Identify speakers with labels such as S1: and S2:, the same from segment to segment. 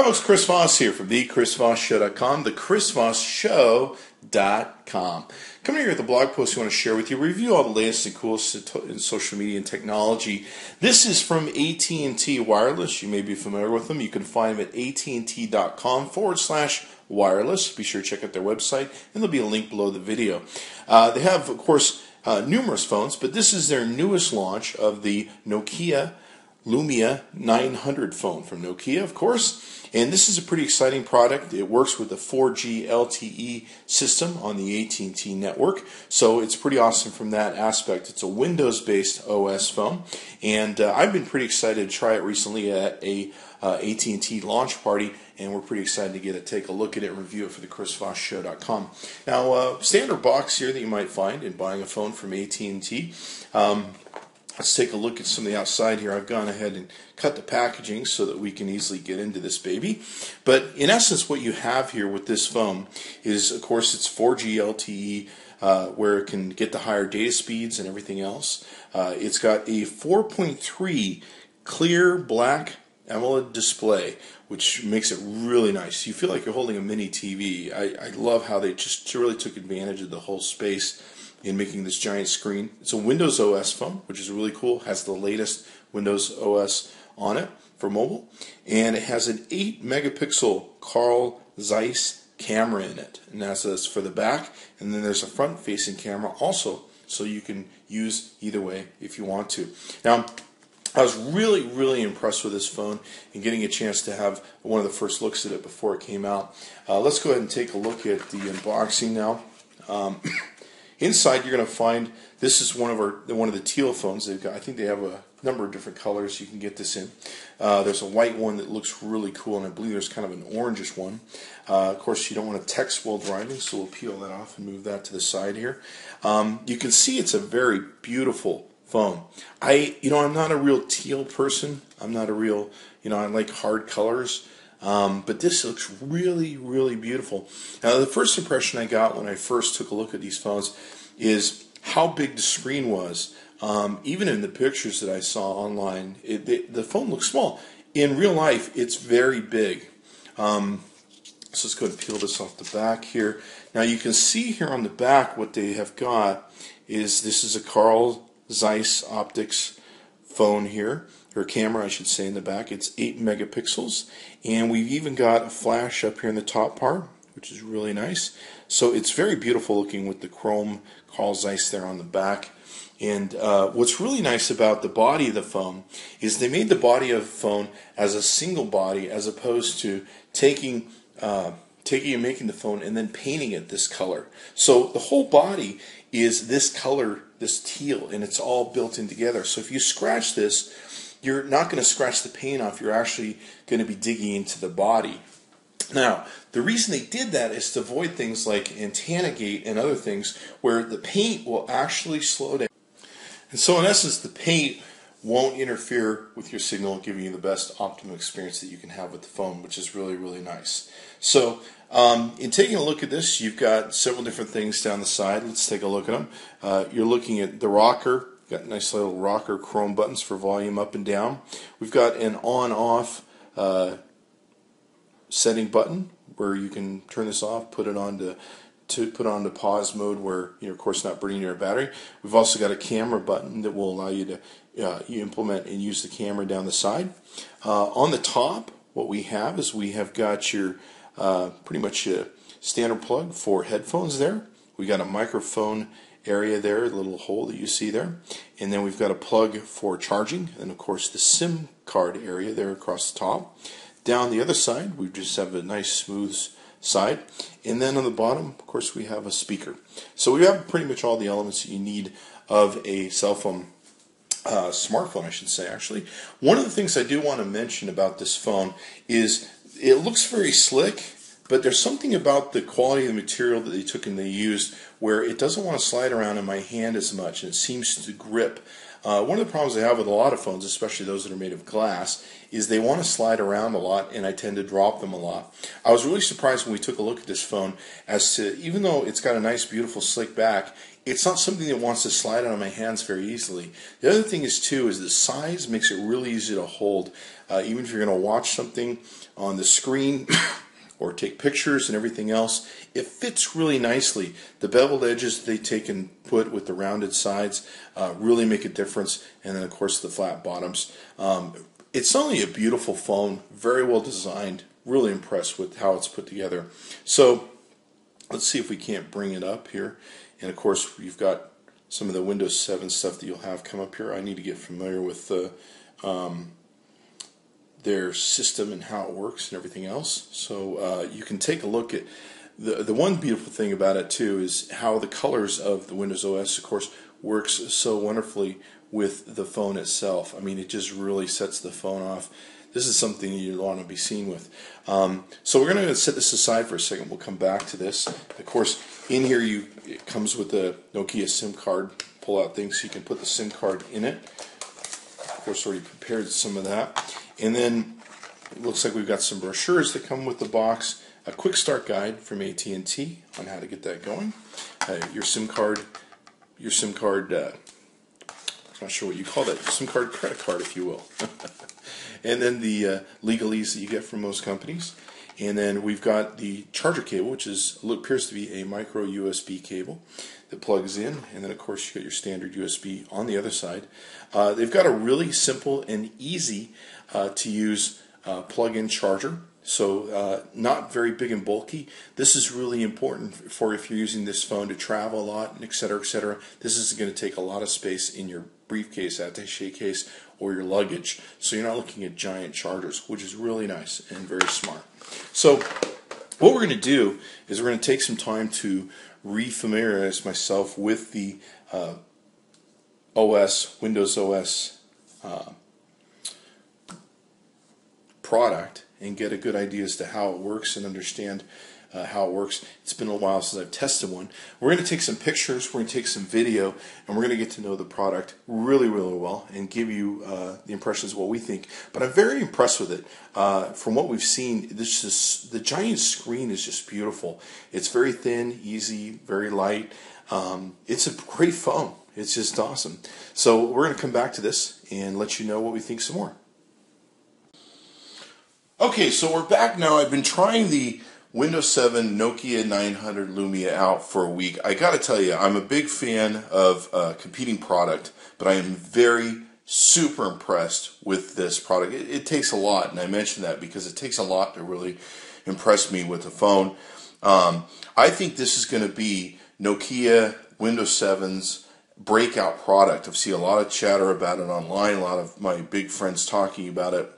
S1: Hi folks, Chris Voss here from thechrisvossshow.com, thechrisvossshow.com. Coming here with the blog post we want to share with you, review all the latest and coolest in social media and technology. This is from AT&T Wireless. You may be familiar with them. You can find them at AT&T.com/wireless. Be sure to check out their website, and there'll be a link below the video. They have, of course, numerous phones, but this is their newest launch of the Nokia Lumia 900 phone from Nokia, of course. And this is a pretty exciting product. It works with the 4G LTE system on the AT&T network, so it's pretty awesome from that aspect. It's a Windows-based OS phone, and I've been pretty excited to try it recently at a AT&T launch party, and we're pretty excited to take a look at it and review it for the chrisvossshow.com. Now, standard box here that you might find in buying a phone from AT&T. Let's take a look at some of the outside here. I've gone ahead and cut the packaging so that we can easily get into this baby. But in essence, what you have here with this phone is, of course, it's 4G LTE, where it can get the higher data speeds and everything else. It's got a 4.3 clear black AMOLED display, which makes it really nice. You feel like you're holding a mini TV. I love how they just really took advantage of the whole space in making this giant screen. It's a Windows OS phone, which is really cool. It has the latest Windows OS on it for mobile. And it has an 8 megapixel Carl Zeiss camera in it. And that's for the back. And then there's a front facing camera also, so you can use either way if you want to. Now, I was really impressed with this phone and getting a chance to have one of the first looks at it before it came out. Let's go ahead and take a look at the unboxing now. Inside, you're going to find this is one of the teal phones they've got. I think they have a number of different colors you can get this in. There's a white one that looks really cool, and I believe there's kind of an orangish one. Of course, you don't want to text while driving, so we'll peel that off and move that to the side here. You can see it's a very beautiful phone. I'm not a real teal person. I'm not a real, I like hard colors. But this looks really beautiful. Now, the first impression I got when I first took a look at these phones is how big the screen was. Even in the pictures that I saw online, the phone looks small. In real life, it's very big. So let's go ahead and peel this off the back here. Now, you can see here on the back what they have got is this is a Carl Zeiss optics phone here, or camera I should say, in the back. It's 8 megapixels, and we've even got a flash up here in the top part, which is really nice. So it's very beautiful looking with the chrome Carl Zeiss there on the back. And what's really nice about the body of the phone is they made the body of the phone as a single body, as opposed to taking and making the phone and then painting it this color. So the whole body is this color, this teal, and it's all built in together. So if you scratch this, you're not going to scratch the paint off. You're actually going to be digging into the body. Now, the reason they did that is to avoid things like antenna gate and other things where the paint will actually slow down. And so in essence, the paint won't interfere with your signal, giving you the best optimum experience that you can have with the phone, which is really nice. So in taking a look at this, you've got several different things down the side. Let's take a look at them. You're looking at the rocker. Got nice little rocker chrome buttons for volume up and down. We've got an on-off setting button where you can turn this off, put it on to pause mode where you're of course not burning your battery. We've also got a camera button that will allow you to implement and use the camera down the side. On the top, what we have is we have got your pretty much a standard plug for headphones there. We got a microphone area there, a little hole that you see there, and then we've got a plug for charging, and of course the SIM card area there across the top. Down the other side, we just have a nice smooth side, and then on the bottom, of course, we have a speaker. So we have pretty much all the elements that you need of a cell phone, smartphone, I should say. Actually, one of the things I do want to mention about this phone is it looks very slick. But there's something about the quality of the material that they took and they used where it doesn't want to slide around in my hand as much, and it seems to grip One of the problems I have with a lot of phones, especially those that are made of glass, is they want to slide around a lot, and I tend to drop them a lot. I was really surprised when we took a look at this phone as to, even though it's got a nice, beautiful, slick back, it's not something that wants to slide out of my hands very easily. The other thing is, too, is the size makes it really easy to hold. Even if you're going to watch something on the screen or take pictures and everything else, it fits really nicely. The beveled edges that they take and put with the rounded sides really make a difference, and then of course the flat bottoms. It's only a beautiful phone, very well designed, really impressed with how it's put together. So let's see if we can't bring it up here. And of course you've got some of the Windows 7 stuff that you'll have come up here. I need to get familiar with their system and how it works and everything else. So you can take a look at the one beautiful thing about it too is how the colors of the Windows OS, of course, works so wonderfully with the phone itself. I mean, it just really sets the phone off. This is something you want to be seen with. So we're going to set this aside for a second. We'll come back to this. Of course, in here it comes with the Nokia SIM card pull-out thing, so you can put the SIM card in it. Of course, already prepared some of that. And then it looks like we've got some brochures that come with the box, a quick start guide from AT&T on how to get that going, your SIM card, I'm not sure what you call that, SIM card, credit card, if you will. And then the legalese that you get from most companies. And then we've got the charger cable, which appears to be a micro USB cable that plugs in. And then, of course, you got your standard USB on the other side. They've got a really simple and easy to use plug-in charger. So not very big and bulky. This is really important for if you're using this phone to travel a lot, and et cetera, et cetera. This is going to take a lot of space in your briefcase, attaché case, or your luggage. So you're not looking at giant chargers, which is really nice and very smart. So what we're going to do is we're going to take some time to refamiliarize myself with the Windows OS product and get a good idea as to how it works and understand how it works. It's been a while since I've tested one. We're going to take some pictures, we're going to take some video, and we're going to get to know the product really, really well and give you the impressions of what we think. But I'm very impressed with it. From what we've seen, the giant screen is just beautiful. It's very thin, easy, very light. It's a great phone. It's just awesome. So we're going to come back to this and let you know what we think some more. Okay, so we're back now. I've been trying the Windows 7 Nokia 900 Lumia out for a week. I got to tell you, I'm a big fan of competing product, but I am super impressed with this product. It takes a lot, and I mention that because it takes a lot to really impress me with the phone. I think this is going to be Nokia Windows 7's breakout product. I've seen a lot of chatter about it online, a lot of my big friends talking about it.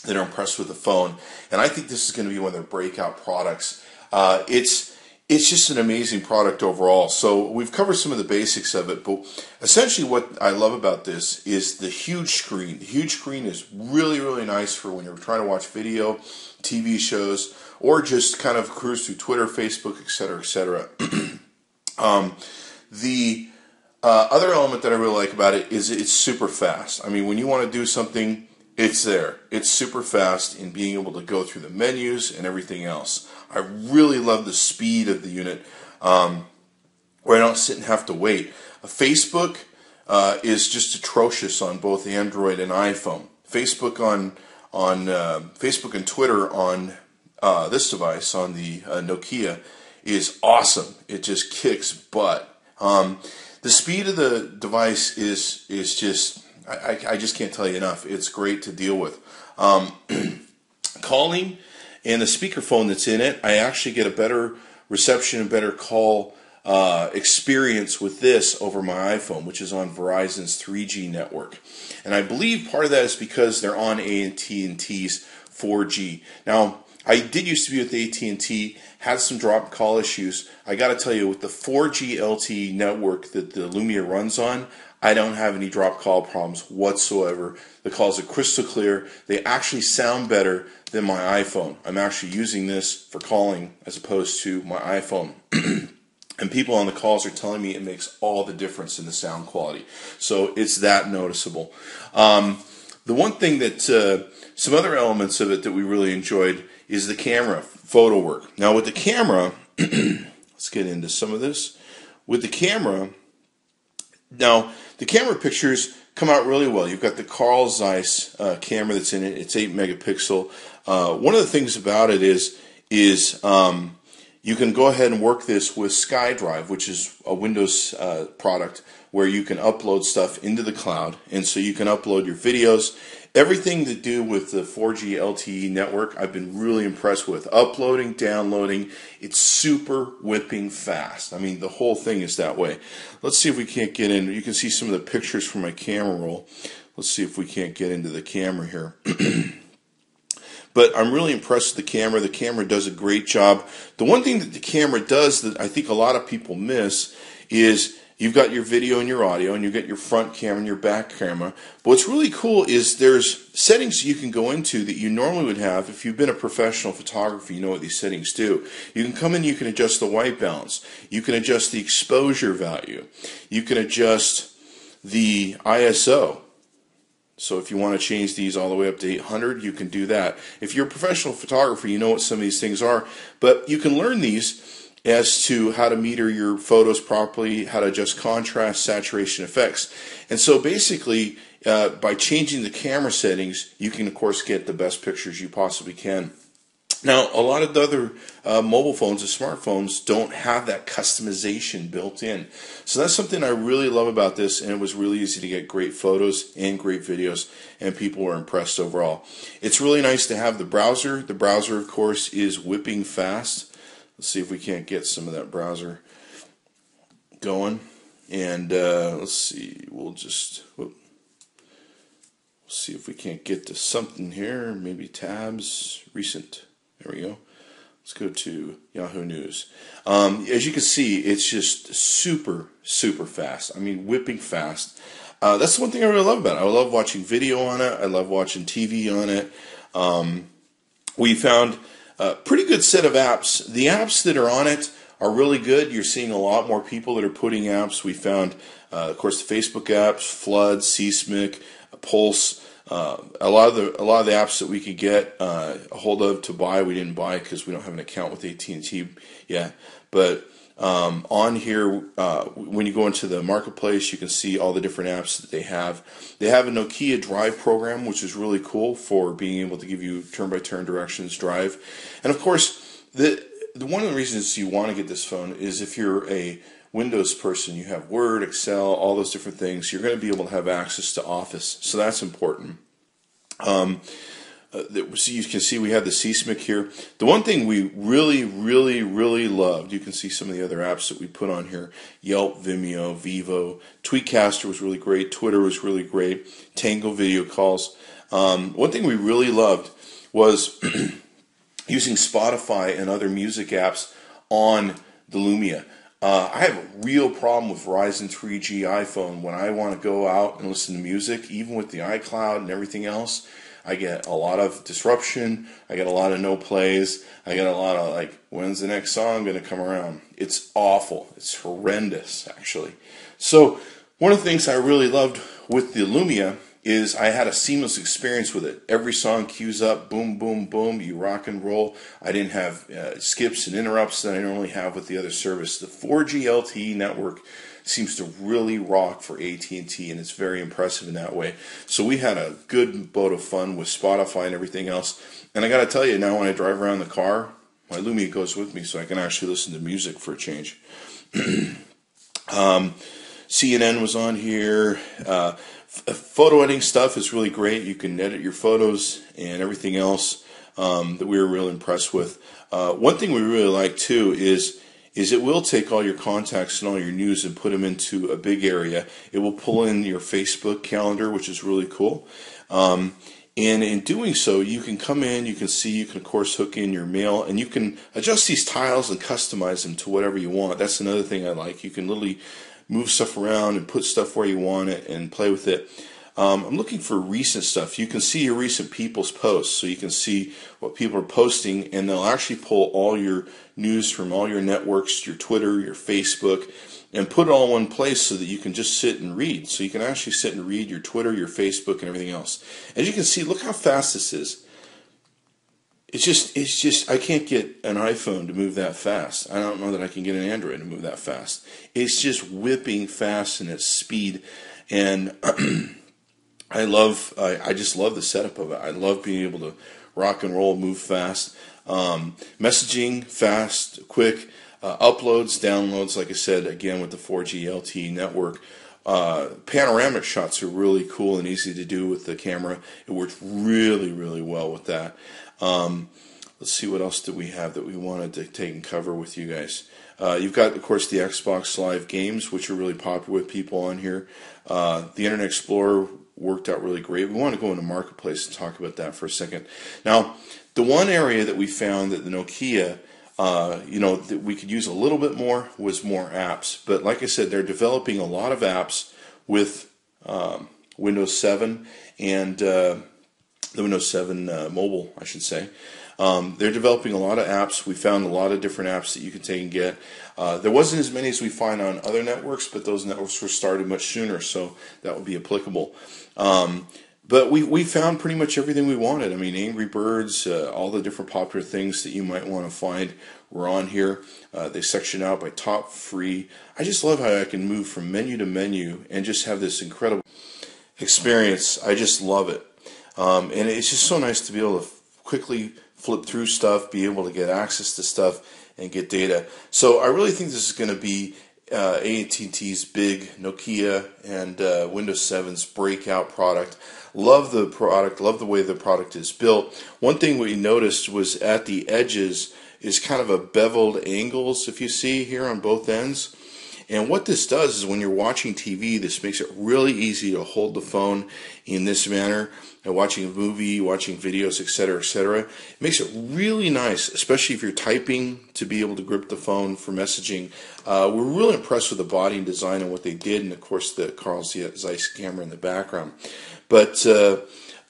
S1: That are impressed with the phone, and I think this is going to be one of their breakout products. It's just an amazing product overall. So we've covered some of the basics of it, but essentially what I love about this is the huge screen. The huge screen is really, really nice for when you're trying to watch video, TV shows, or just kind of cruise through Twitter, Facebook, etc., etc. The other element that I really like about it is it's super fast. I mean, when you want to do something, it's there. It's super fast in being able to go through the menus and everything else. I really love the speed of the unit, where I don't sit and have to wait. Facebook is just atrocious on both Android and iPhone. Facebook Facebook and Twitter on this device, on the Nokia, is awesome. It just kicks butt. The speed of the device is just, I just can't tell you enough. It's great to deal with. Calling and the speakerphone that's in it, I actually get a better reception and better call experience with this over my iPhone, which is on Verizon's 3G network. And I believe part of that is because they're on AT&T's 4G. Now, I did used to be with AT&T, had some drop call issues. I got to tell you, with the 4G LTE network that the Lumia runs on, I don't have any drop call problems whatsoever. The calls are crystal clear. They actually sound better than my iPhone. I'm actually using this for calling as opposed to my iPhone. And And people on the calls are telling me it makes all the difference in the sound quality. So it's that noticeable. The one thing that, some other elements of it that we really enjoyed is the camera, photo work. Now with the camera, let's get into some of this. With the camera, now the camera pictures come out really well. You've got the Carl Zeiss camera that's in it. It's 8 megapixel. One of the things about it is you can go ahead and work this with SkyDrive, which is a Windows product where you can upload stuff into the cloud. And so you can upload your videos. Everything to do with the 4G LTE network, I've been really impressed with. Uploading, downloading, it's super whipping fast. I mean, the whole thing is that way. Let's see if we can't get in. You can see some of the pictures from my camera roll. Let's see if we can't get into the camera here. But I'm really impressed with the camera. The camera does a great job. The one thing that the camera does that I think a lot of people miss is you've got your video and your audio, and you get your front camera and your back camera. But what's really cool is there's settings you can go into that you normally would have. If you've been a professional photographer, you know what these settings do. You can come in, you can adjust the white balance. You can adjust the exposure value. You can adjust the ISO. So if you want to change these all the way up to 800, you can do that. If you're a professional photographer, you know what some of these things are. But you can learn these as to how to meter your photos properly, how to adjust contrast, saturation, effects. And so basically, by changing the camera settings, you can, of course, get the best pictures you possibly can. Now, a lot of the other mobile phones and smartphones don't have that customization built in. So that's something I really love about this, and it was really easy to get great photos and great videos, and people were impressed overall. It's really nice to have the browser. The browser, of course, is whipping fast. Let's see if we can't get some of that browser going. And let's see, we'll see if we can't get to something here. Maybe tabs, recent. There we go. Let's go to Yahoo News. As you can see, it's just super, super fast. I mean, whipping fast. That's the one thing I really love about it. I love watching video on it. I love watching TV on it. We found a pretty good set of apps. The apps that are on it are really good. You're seeing a lot more people that are putting apps. We found, of course, the Facebook apps, Flood, Seismic, Pulse. A lot of the apps that we could get a hold of to buy, we didn't buy because we don't have an account with AT&T yet. But on here, when you go into the marketplace, you can see all the different apps that they have. They have a Nokia Drive program, which is really cool for being able to give you turn-by-turn directions drive. And of course, one of the reasons you want to get this phone is if you're a Windows person, you have Word, Excel, all those different things, you're going to be able to have access to Office. So that's important. So you can see we have the Seismic here. The one thing we really, really, really loved, you can see some of the other apps that we put on here, Yelp, Vimeo, Vivo, Tweetcaster was really great, Twitter was really great, Tango video calls. One thing we really loved was using Spotify and other music apps on the Lumia. I have a real problem with Verizon 3G iPhone. When I want to go out and listen to music, even with the iCloud and everything else, I get a lot of disruption. I get a lot of no plays. I get a lot of like, when's the next song going to come around? It's awful. It's horrendous, actually. So one of the things I really loved with the Lumia is I had a seamless experience with it. Every song cues up, boom, boom, boom, you rock and roll. I didn't have skips and interrupts that I normally have with the other service. The 4G LTE network seems to really rock for AT&T, and it's very impressive in that way. So we had a good boat of fun with Spotify and everything else. And I got to tell you, now when I drive around the car, my Lumia goes with me so I can actually listen to music for a change. CNN was on here. Photo editing stuff is really great. You can edit your photos and everything else that we were really impressed with. One thing we really like too is it will take all your contacts and all your news and put them into a big area. It will pull in your Facebook calendar, which is really cool. And in doing so, you can come in, you can see, you can of course hook in your mail, and you can adjust these tiles and customize them to whatever you want. That's another thing I like. You can literally move stuff around and put stuff where you want it and play with it. I'm looking for recent stuff. You can see your recent people's posts, so you can see what people are posting, and they'll actually pull all your news from all your networks, your Twitter, your Facebook, and put it all in one place so that you can just sit and read. So you can actually sit and read your Twitter, your Facebook, and everything else. As you can see, look how fast this is. It's just, I can't get an iPhone to move that fast. I don't know that I can get an Android to move that fast. It's just whipping fast in its speed, and I just love the setup of it. I love being able to rock and roll, move fast. Messaging, fast, quick. Uploads, downloads, like I said, again with the 4G LTE network. Panoramic shots are really cool and easy to do with the camera. It works really, really well with that. Let's see, what else did we have that we wanted to take and cover with you guys. You've got, of course, the Xbox Live games, which are really popular with people on here. The Internet Explorer worked out really great. We want to go into Marketplace and talk about that for a second. Now, the one area that we found that the Nokia that we could use a little bit more was more apps. But like I said, they're developing a lot of apps with Windows 7 and the Windows 7 mobile, I should say. They're developing a lot of apps. We found a lot of different apps that you can take and get. There wasn't as many as we find on other networks, but those networks were started much sooner, so that would be applicable. But we found pretty much everything we wanted. I mean, Angry Birds, all the different popular things that you might want to find were on here. They section out by top, free. I just love how I can move from menu to menu and just have this incredible experience. I just love it. And it's just so nice to be able to quickly flip through stuff, be able to get access to stuff, and get data. So I really think this is going to be AT&T's big Nokia and Windows 7's breakout product. Love the product, love the way the product is built. One thing we noticed was at the edges is kind of a beveled angles, if you see here on both ends. And what this does is when you're watching TV, this makes it really easy to hold the phone in this manner. And watching a movie, watching videos, etc., etc. It makes it really nice, especially if you're typing, to be able to grip the phone for messaging. We're really impressed with the body and design and what they did, and of course the Carl Zeiss camera in the background. But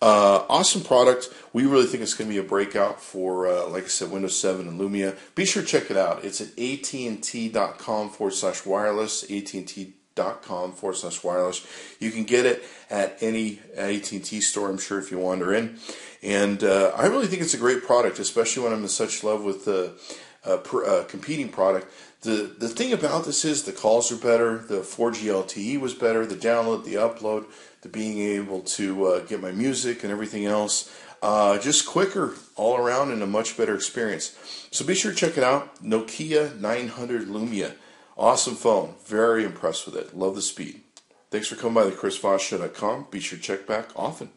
S1: awesome product. We really think it's going to be a breakout for, like I said, Windows 7 and Lumia. Be sure to check it out. It's at AT&T.com/wireless, AT&T.com/wireless. You can get it at any AT&T store, I'm sure, if you wander in. And I really think it's a great product, especially when I'm in such love with the competing product. The thing about this is the calls are better, the 4G LTE was better, the download, the upload, the being able to get my music and everything else, just quicker all around and a much better experience. So be sure to check it out, Nokia 900 Lumia. Awesome phone, very impressed with it, love the speed. Thanks for coming by the ChrisVossShow.com. Be sure to check back often.